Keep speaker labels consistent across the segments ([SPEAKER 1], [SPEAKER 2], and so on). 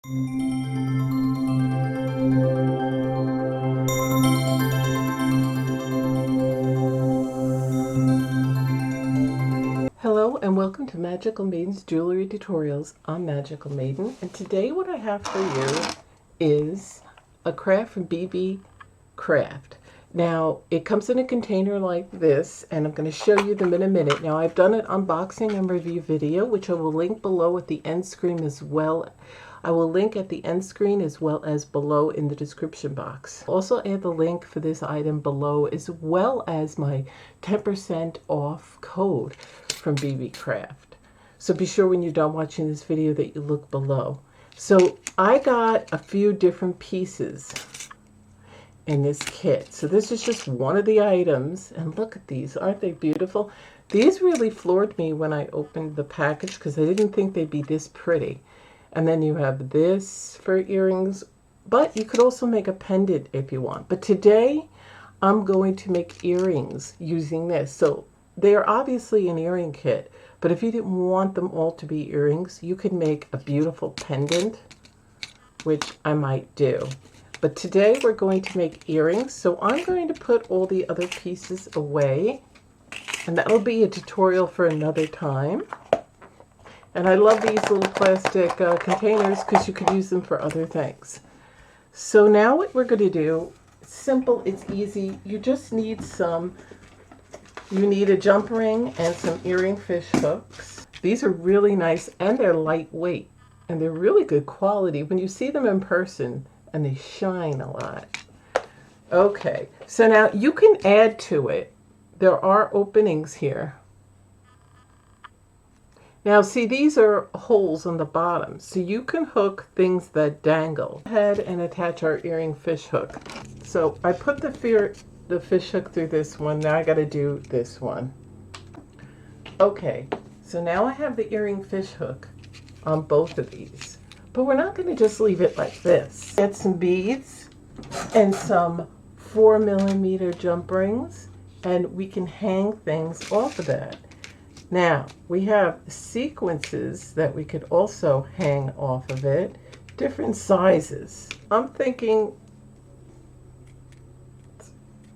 [SPEAKER 1] Hello and welcome to Magical Maiden's Jewelry Tutorials. I'm Magical Maiden, and today what I have for you is a craft from BB Craft. Now it comes in a container like this, and I'm going to show you them in a minute. Now I've done an unboxing and review video, which I will link below at the end screen as well. I will link at the end screen as well as below in the description box. I'll also add the link for this item below, as well as my 10% off code from BB Craft. So be sure when you're done watching this video that you look below. So I got a few different pieces in this kit. So this is just one of the items, and look at these. Aren't they beautiful? These really floored me when I opened the package because I didn't think they'd be this pretty. And then you have this for earrings, but you could also make a pendant if you want. But today I'm going to make earrings using this. So they are obviously an earring kit, but if you didn't want them all to be earrings, you could make a beautiful pendant, which I might do. But today we're going to make earrings, so I'm going to put all the other pieces away, and that'll be a tutorial for another time. And I love these little plastic containers because you could use them for other things. So now what we're going to do, it's simple, it's easy. You just need you need a jump ring and some earring fish hooks. These are really nice, and they're lightweight, and they're really good quality when you see them in person, and they shine a lot. Okay, so now you can add to it. There are openings here. Now see, these are holes on the bottom, so you can hook things that dangle. Go ahead and attach our earring fish hook. So I put the fish hook through this one. Now I got to do this one. Okay, so now I have the earring fish hook on both of these, but we're not going to just leave it like this. Get some beads and some 4mm jump rings, and we can hang things off of that. Now, we have sequences that we could also hang off of it, different sizes. I'm thinking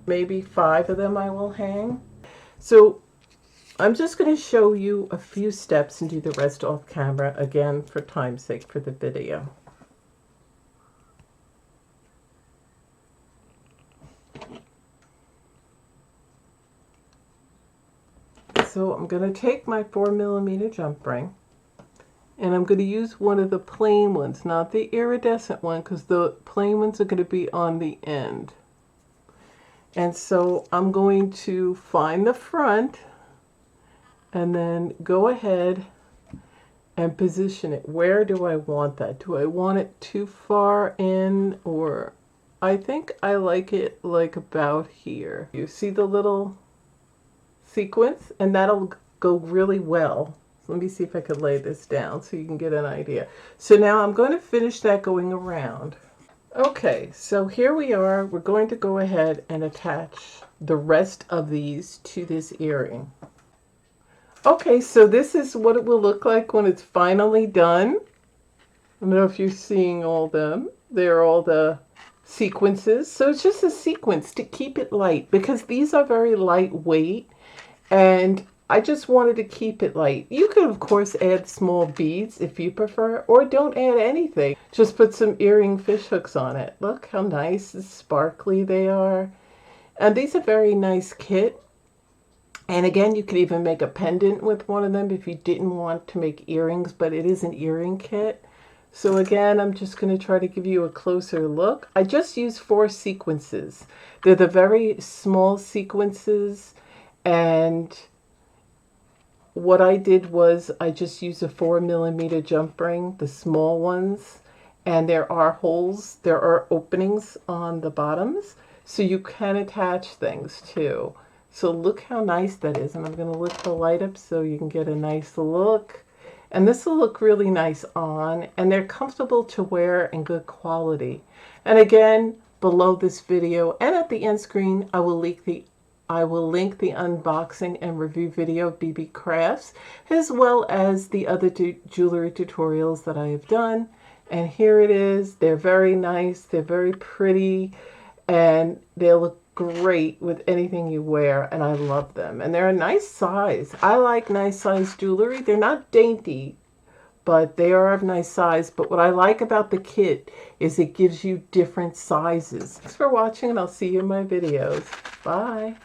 [SPEAKER 1] maybe 5 of them I will hang. So I'm just going to show you a few steps and do the rest off camera, again for time's sake for the video. So I'm going to take my 4mm jump ring, and I'm going to use one of the plain ones, not the iridescent one, because the plain ones are going to be on the end. And so I'm going to find the front and then go ahead and position it. Where do I want that? Do I want it too far in, or I think I like it like about here. You see the little sequence, and that'll go really well. So let me see if I could lay this down so you can get an idea. So now I'm going to finish that going around. Okay, so here we are. We're going to go ahead and attach the rest of these to this earring. Okay, so this is what it will look like when it's finally done. I don't know if you're seeing all them. They're all the sequences. So it's just a sequence to keep it light, because these are very lightweight, and I just wanted to keep it light. You could, of course, add small beads if you prefer, or don't add anything. Just put some earring fish hooks on it. Look how nice and sparkly they are. And these are very nice kit. And again, you could even make a pendant with one of them if you didn't want to make earrings, but it is an earring kit. So again, I'm just going to try to give you a closer look. I just used 4 sequences. They're the very small sequences, and what I did was I just used a 4mm jump ring, the small ones, and there are holes, there are openings on the bottoms, so you can attach things too. So look how nice that is, and I'm going to lift the light up so you can get a nice look. And this will look really nice on, and they're comfortable to wear and good quality. And again, below this video and at the end screen, I will link the unboxing and review video of BB Crafts, as well as the other jewelry tutorials that I have done, And here it is. They're very nice. They're very pretty. And they look great with anything you wear. And I love them. And they're a nice size. I like nice size jewelry. They're not dainty, but they are of nice size. But what I like about the kit is it gives you different sizes. Thanks for watching, and I'll see you in my videos. Bye.